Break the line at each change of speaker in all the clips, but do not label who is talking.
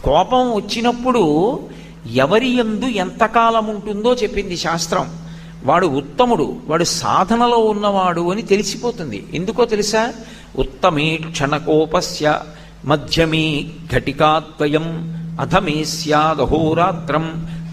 కోపం వచ్చినప్పుడు ఎవరి యందు ఎంతకాలం ఉంటుందో చెప్పింది శాస్త్రం. వాడు ఉత్తముడు, వాడు సాధనలో ఉన్నవాడు అని తెలిసిపోతుంది. ఎందుకో తెలుసా? ఉత్తమే క్షణకోపస్య మధ్యమే ఘటికాద్వయం అధమే స్యాదహోరాత్రం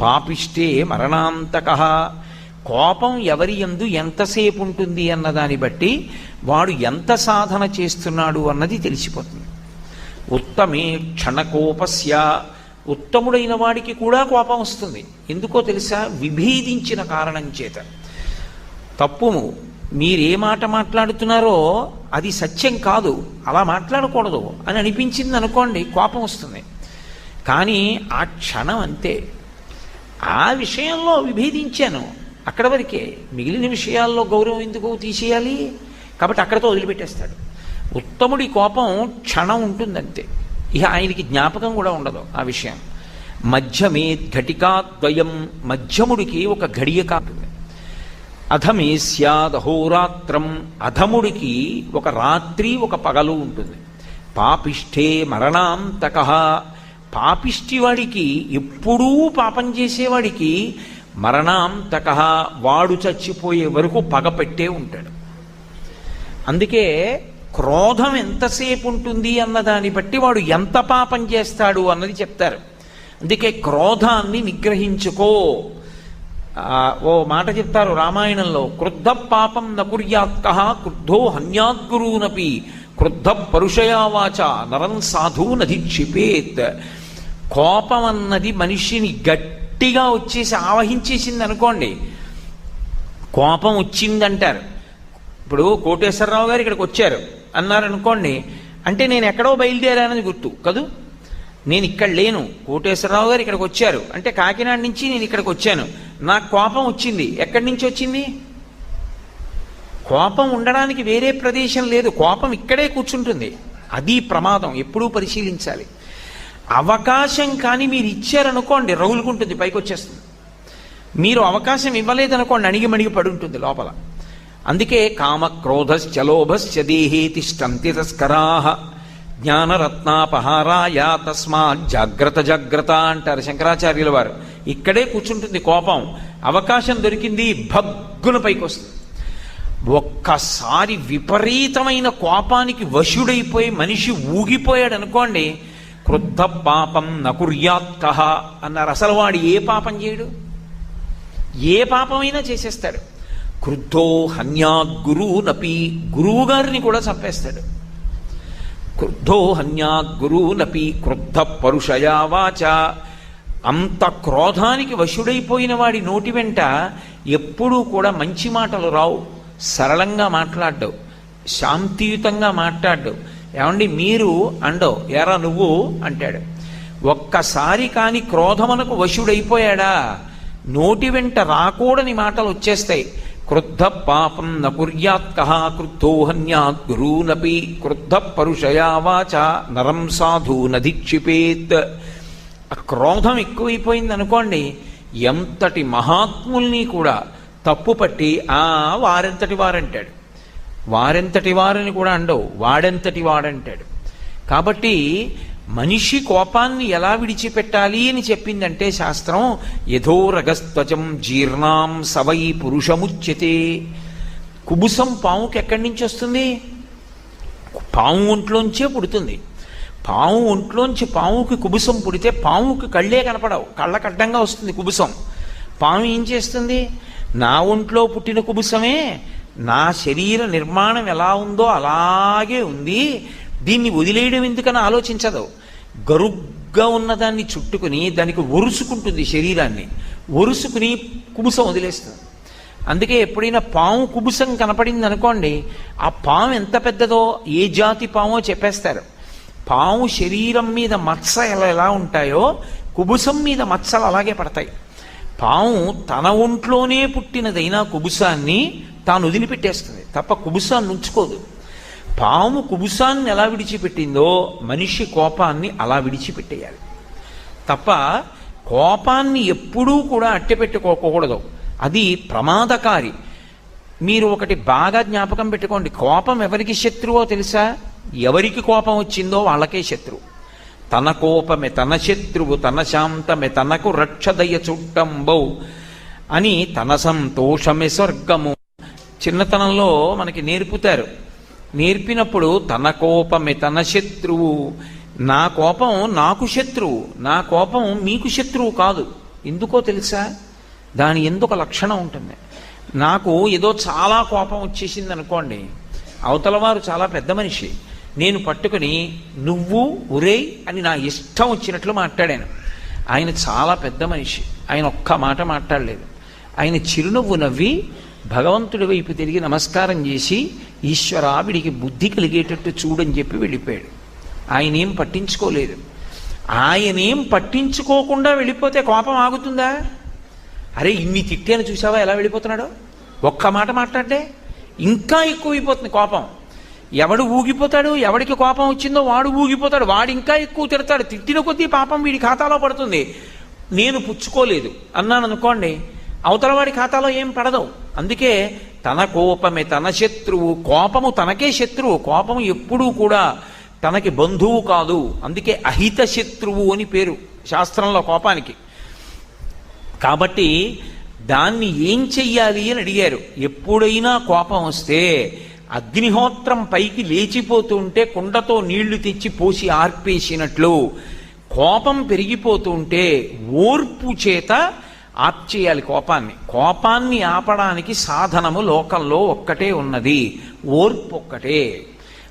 పాపిష్టే మరణాంతకః. కోపం ఎవరి యందు ఎంతసేపు ఉంటుంది అన్నదాన్ని బట్టి వాడు ఎంత సాధన చేస్తున్నాడు అన్నది తెలిసిపోతుంది. ఉత్తమే క్షణకోపస్య, ఉత్తముడైన వాడికి కూడా కోపం వస్తుంది. ఎందుకో తెలుసా? విభేదించిన కారణం చేత. తప్పును మీరే మాట మాట్లాడుతున్నారో అది సత్యం కాదు, అలా మాట్లాడకూడదు అని అనిపించింది అనుకోండి, కోపం వస్తుంది. కానీ ఆ క్షణం అంతే. ఆ విషయంలో విభేదించాను, అక్కడ వరకే. మిగిలిన విషయాల్లో గౌరవం ఎందుకు తీసేయాలి? కాబట్టి అక్కడితో వదిలిపెట్టేస్తాడు. ఉత్తముడి కోపం క్షణం ఉంటుందంతే, ఇక ఆయనకి జ్ఞాపకం కూడా ఉండదు ఆ విషయం. మధ్యమే ఘటికాద్వయం, మధ్యముడికి ఒక ఘడియ కాతుంది. అధమే స్యాదహోరాత్రం, అధముడికి ఒక రాత్రి ఒక పగలు ఉంటుంది. పాపిష్ఠే మరణాంతకః, పాపిష్టి వాడికి, ఎప్పుడూ పాపం చేసేవాడికి మరణాంతకః, వాడు చచ్చిపోయే వరకు పగ పెట్టే ఉంటాడు. అందుకే క్రోధం ఎంతసేపు ఉంటుంది అన్నదాన్ని బట్టి వాడు ఎంత పాపం చేస్తాడు అన్నది చెప్తారు. అందుకే క్రోధాన్ని నిగ్రహించుకో. ఓ మాట చెప్తారు రామాయణంలో, క్రుద్ధ పాపం నకుర్యాత్కః క్రుద్ధో హన్యాద్గురూనపి క్రుద్ధ పరుషయా వాచ నరం సాధు నధిక్షిపేత్. కోపం అన్నది మనిషిని గట్టిగా వచ్చేసి ఆవహించేసింది అనుకోండి, కోపం వచ్చిందంటారు. ఇప్పుడు కోటేశ్వరరావు గారు ఇక్కడికి వచ్చారు అన్నారనుకోండి, అంటే నేను ఎక్కడో బయలుదేరానని గుర్తు కదూ. నేను ఇక్కడ లేను, కోటేశ్వరరావు గారు ఇక్కడికి వచ్చారు అంటే కాకినాడ నుంచి నేను ఇక్కడికి వచ్చాను. నాకు కోపం వచ్చింది, ఎక్కడి నుంచి వచ్చింది? కోపం ఉండడానికి వేరే ప్రదేశం లేదు, కోపం ఇక్కడే కూర్చుంటుంది. అది ప్రమాదం, ఎప్పుడూ పరిశీలించాలి. అవకాశం కానీ మీరు ఇచ్చారనుకోండి రగులుకుంటుంది, పైకి వచ్చేస్తుంది. మీరు అవకాశం ఇవ్వలేదనుకోండి అణిగిమణిగి పడి ఉంటుంది లోపల. అందుకే కామక్రోధశ్చ లోభశ్చ దేహే తిష్టంతి తస్కరాః జ్ఞానరత్నాపహారాయ తస్మాత్ జాగ్రత్త జాగ్రత్త అంటారు శంకరాచార్యుల వారు. ఇక్కడే కూర్చుంటుంది కోపం. అవకాశం దొరికింది, భగ్గున పైకి వస్తుంది. ఒక్కసారి విపరీతమైన కోపానికి వశుడైపోయి మనిషి ఊగిపోయాడు అనుకోండి, క్రుద్ధ పాపం నకుర్యాత్కః అన్నారు. అసలు వాడు ఏ పాపం చేయడు, ఏ పాపమైనా చేసేస్తాడు. క్రుద్ధో హన్యాద్గురూనపి, గురువుగారిని కూడా చంపేస్తాడు. క్రుద్ధో హన్యాద్గురూనపి క్రుద్ధ పరుషయా వాచ. అంత క్రోధానికి వశుడైపోయిన వాడి నోటి వెంట ఎప్పుడూ కూడా మంచి మాటలు రావు. సరళంగా మాట్లాడ్డావు, శాంతియుతంగా మాట్లాడ్డావు. ఏమండి మీరు అండో, ఎరా నువ్వు అంటాడు. ఒక్కసారి కాని క్రోధమునకు వశుడైపోయాడా, నోటి వెంట రాకూడని మాటలు వచ్చేస్తాయి. క్రుద్ధ పాపం నకుర్యాత్కః క్రుద్ధో హన్యాద్గురూనపి క్రుద్ధ పరుషయా వాచ నరం సాధు నధిక్షిపేత్. ఆ క్రోధం ఎక్కువైపోయింది అనుకోండి, ఎంతటి మహాత్ముల్ని కూడా తప్పుపట్టి వారెంతటి వారంటాడు. వారెంతటి వారని కూడా అండవు, వాడెంతటి వాడంటాడు. కాబట్టి మనిషి కోపాన్ని ఎలా విడిచిపెట్టాలి అని చెప్పిందంటే శాస్త్రం, యథోరగస్త్వచం జీర్ణాం సవై పురుషముచ్యతే. కుబుసం పాముకి ఎక్కడి నుంచి వస్తుంది? పాము ఒంట్లోంచే పుడుతుంది. పాము ఒంట్లోంచి పాముకి కుబుసం పుడితే పాముకి కళ్ళే కనపడవు, కళ్ళకడ్డంగా వస్తుంది కుబుసం. పాము ఏం చేస్తుంది? నా ఒంట్లో పుట్టిన కుబుసమే, నా శరీర నిర్మాణం ఎలా ఉందో అలాగే ఉంది, దీన్ని వదిలేయడం ఎందుకని ఆలోచించదు. గరుగ్గా ఉన్నదాన్ని చుట్టుకుని దానికి ఒరుసుకుంటుంది, శరీరాన్ని ఒరుసుకుని కుబుసం వదిలేస్తుంది. అందుకే ఎప్పుడైనా పాము కుబుసం కనపడింది అనుకోండి, ఆ పాము ఎంత పెద్దదో ఏ జాతి పామో చెప్పేస్తారు. పాము శరీరం మీద మచ్చలు ఎలా ఉంటాయో కుబుసం మీద మచ్చలు అలాగే పడతాయి. పాము తన ఒంట్లోనే పుట్టినదైనా కుబుసాన్ని తాను వదిలిపెట్టేస్తుంది తప్ప కుబుసాన్ని ఉంచుకోదు. పాము కుబుసాన్ని ఎలా విడిచిపెట్టిందో మనిషి కోపాన్ని అలా విడిచిపెట్టేయాలి తప్ప కోపాన్ని ఎప్పుడూ కూడా అట్టెపెట్టుకోకూడదు. అది ప్రమాదకారి. మీరు ఒకటి బాగా జ్ఞాపకం పెట్టుకోండి, కోపం ఎవరికి శత్రువో తెలుసా? ఎవరికి కోపం వచ్చిందో వాళ్ళకే శత్రువు. తన కోపమే తన శత్రువు తన శాంతమే తనకు రక్షదయ చుట్టంబౌ అని తన సంతోషమే స్వర్గము. చిన్నతనంలో మనకి నేర్పుతారు. నేర్పినప్పుడు తన కోపమే తన శత్రువు, నా కోపం నాకు శత్రువు, నా కోపం మీకు శత్రువు కాదు. ఎందుకో తెలుసా? దాని ఎందుకు లక్షణం ఉంటుంది. నాకు ఏదో చాలా కోపం వచ్చేసింది అనుకోండి, అవతలవారు చాలా పెద్ద మనిషి, నేను పట్టుకుని నువ్వు ఉరేయ్ అని నా ఇష్టం వచ్చినట్లు మాట్లాడాను. ఆయన చాలా పెద్ద మనిషి, ఆయన ఒక్క మాట మాట్లాడలేదు. ఆయన చిరునవ్వు నవ్వి భగవంతుడి వైపు తిరిగి నమస్కారం చేసి ఈశ్వరా వీడికి బుద్ధి కలిగేటట్టు చూడని చెప్పి వెళ్ళిపోయాడు. ఆయనేం పట్టించుకోలేదు. ఆయనేం పట్టించుకోకుండా వెళ్ళిపోతే కోపం ఆగుతుందా? అరే ఇన్ని తిట్టాను చూసావా ఎలా వెళ్ళిపోతున్నాడో, ఒక్క మాట మాట్లాడితే ఇంకా ఎక్కువైపోతుంది కోపం. ఎవడు ఊగిపోతాడు, ఎవడికి కోపం వచ్చిందో వాడు ఊగిపోతాడు, వాడు ఇంకా ఎక్కువ తిడతాడు. తిట్టిన కొద్దీ పాపం వీడి ఖాతాలో పడుతుంది. నేను పుచ్చుకోలేదు అన్నాను అనుకోండి, అవతల వాడి ఖాతాలో ఏం పడదు. అందుకే తన కోపమే తన శత్రువు, కోపము తనకే శత్రువు. కోపము ఎప్పుడూ కూడా తనకి బంధువు కాదు. అందుకే అహిత శత్రువు అని పేరు శాస్త్రంలో కోపానికి. కాబట్టి దాన్ని ఏం చెయ్యాలి అని అడిగారు. ఎప్పుడైనా కోపం వస్తే అగ్నిహోత్రం పైకి లేచిపోతుంటే కుండతో నీళ్లు తెచ్చి పోసి ఆర్పేసినట్లు కోపం పెరిగిపోతుంటే ఓర్పు చేత ఆప్చేయాలి కోపాన్ని. కోపాన్ని ఆపడానికి సాధనము లోకంలో ఒక్కటే ఉన్నది, ఓర్పు ఒక్కటే.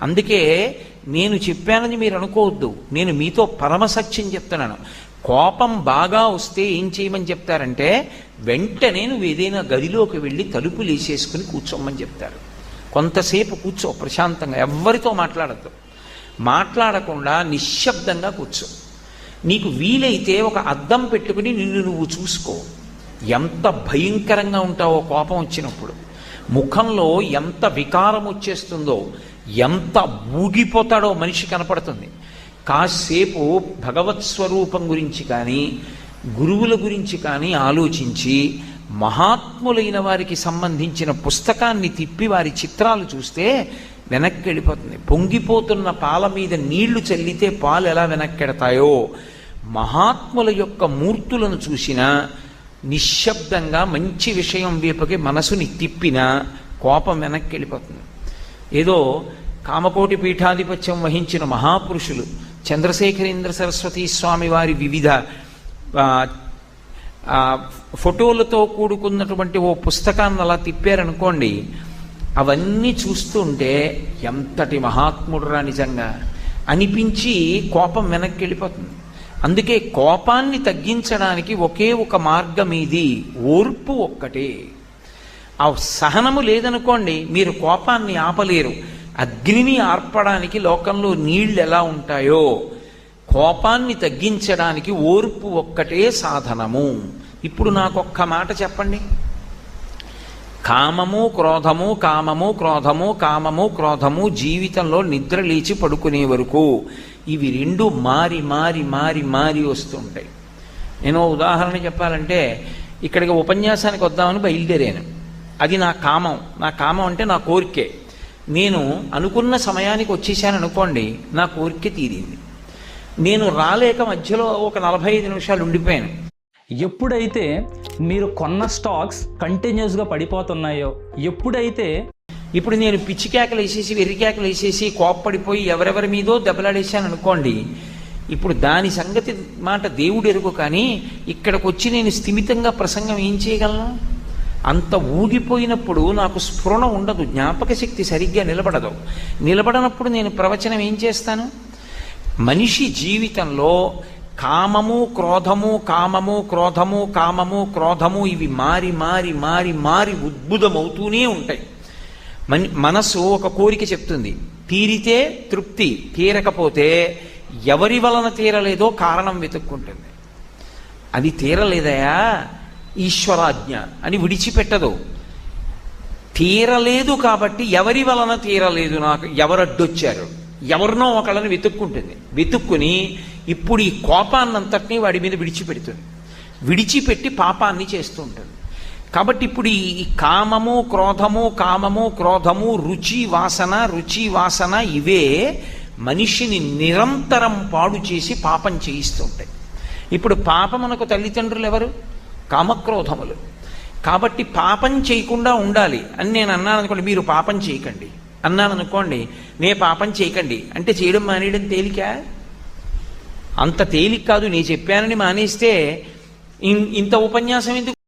అందుకే నేను చెప్పానని మీరు అనుకోవద్దు, నేను మీతో పరమసత్యం చెప్తున్నాను. కోపం బాగా వస్తే ఏం చేయమని చెప్తారంటే వెంటనే నువ్వు ఏదైనా గదిలోకి వెళ్ళి తలుపులు వేసేసుకుని కూర్చోమని చెప్తారు. కొంతసేపు కూర్చో ప్రశాంతంగా, ఎవ్వరితో మాట్లాడద్దు, మాట్లాడకుండా నిశ్శబ్దంగా కూర్చో. నీకు వీలైతే ఒక అద్దం పెట్టుకుని నిన్ను నువ్వు చూసుకో. ఎంత భయంకరంగా ఉంటావో కోపం వచ్చినప్పుడు, ముఖంలో ఎంత వికారం వచ్చేస్తుందో, ఎంత ఊగిపోతాడో మనిషి కనపడుతుంది. కాసేపు భగవత్ స్వరూపం గురించి కానీ గురువుల గురించి కానీ ఆలోచించి మహాత్ములైన వారికి సంబంధించిన పుస్తకాన్ని తిప్పి వారి చిత్రాలు చూస్తే వెనక్కి వెళ్ళిపోతుంది. పొంగిపోతున్న పాల మీద నీళ్లు చల్లితే పాలు ఎలా వెనక్కెడతాయో, మహాత్ముల యొక్క మూర్తులను చూసినా నిశ్శబ్దంగా మంచి విషయం వైపుకి మనసుని తిప్పినా కోపం వెనక్కి వెళ్ళిపోతుంది. ఏదో కామకోటి పీఠాధిపత్యం వహించిన మహాపురుషులు చంద్రశేఖరేంద్ర సరస్వతి స్వామి వారి వివిధ ఫోటోలతో కూడుకున్నటువంటి ఓ పుస్తకాన్ని అలా తిప్పారనుకోండి, అవన్నీ చూస్తుంటే ఎంతటి మహాత్ముడురా నిజంగా అనిపించి కోపం వెనక్కి వెళ్ళిపోతుంది. అందుకే కోపాన్ని తగ్గించడానికి ఒకే ఒక మార్గం ఇది, ఓర్పు ఒక్కటే. ఆ సహనము లేదనుకోండి మీరు కోపాన్ని ఆపలేరు. అగ్నిని ఆర్పడానికి లోకంలో నీళ్లు ఎలా ఉంటాయో కోపాన్ని తగ్గించడానికి ఓర్పు ఒక్కటే సాధనము. ఇప్పుడు నాకొక్క మాట చెప్పండి. కామము క్రోధము కామము క్రోధము కామము క్రోధము జీవితంలో నిద్ర లేచి పడుకునే వరకు ఇవి రెండు మారి మారి మారి మారి వస్తుంటాయి. నేను ఉదాహరణ చెప్పాలంటే ఇక్కడికి ఉపన్యాసానికి వద్దామని బయలుదేరాను. అది నా కామం. నా కామం అంటే నా కోరికే. నేను అనుకున్న సమయానికి వచ్చేసాను అనుకోండి, నా కోరిక తీరింది. నేను రాలేక మధ్యలో ఒక 45 నిమిషాలు ఉండిపోయాను.
ఎప్పుడైతే మీరు కొన్న స్టాక్స్ కంటిన్యూస్గా పడిపోతున్నాయో, ఎప్పుడైతే
ఇప్పుడు నేను పిచ్చి కేకలు వేసేసి వెర్రి కేకలు వేసేసి కోప్పడిపోయి ఎవరెవరి మీదో దెబ్బలాడేశాను అనుకోండి, ఇప్పుడు దాని సంగతి మాట దేవుడు ఎరుగు. కానీ ఇక్కడికి వచ్చి నేను స్థిమితంగా ప్రసంగం ఏం చేయగలను? అంత ఊగిపోయినప్పుడు నాకు స్ఫురణ ఉండదు, జ్ఞాపక శక్తి సరిగ్గా నిలబడదు. నిలబడనప్పుడు నేను ప్రవచనం ఏం చేస్తాను? మనిషి జీవితంలో కామము క్రోధము కామము క్రోధము కామము క్రోధము ఇవి మారి మారి మారి మారి ఉద్భుతమవుతూనే ఉంటాయి. మనసు ఒక కోరిక చెప్తుంది, తీరితే తృప్తి, తీరకపోతే ఎవరి వలన తీరలేదో కారణం వెతుక్కుంటుంది. అది తీరలేదయా ఈశ్వరాజ్ఞ అని విడిచిపెట్టదు. తీరలేదు కాబట్టి ఎవరి వలన తీరలేదు, నాకు ఎవరడ్డొచ్చారు, ఎవరినో ఒకళ్ళని వెతుక్కుంటుంది. వెతుక్కుని ఇప్పుడు ఈ కోపాన్నంతటినీ వాడి మీద విడిచిపెడుతుంది. విడిచిపెట్టి పాపాన్ని చేస్తూ ఉంటుంది. కాబట్టి ఇప్పుడు ఈ కామము క్రోధము కామము క్రోధము రుచి వాసన ఇవే మనిషిని నిరంతరం పాడు చేసి పాపం చేయిస్తుంటాయి. ఇప్పుడు పాపమునకు తల్లిదండ్రులు ఎవరు? కామక్రోధములు. కాబట్టి పాపం చేయకుండా ఉండాలి అని నేను అన్నాను అనుకోండి, మీరు పాపం చేయకండి అన్నాను అనుకోండి, నే పాపం చేయకండి అంటే చేయడం మానేయడం తేలిక? అంత తేలిక కాదు. నేను చెప్పానని మానేస్తే ఇంత ఉపన్యాసం ఎందుకు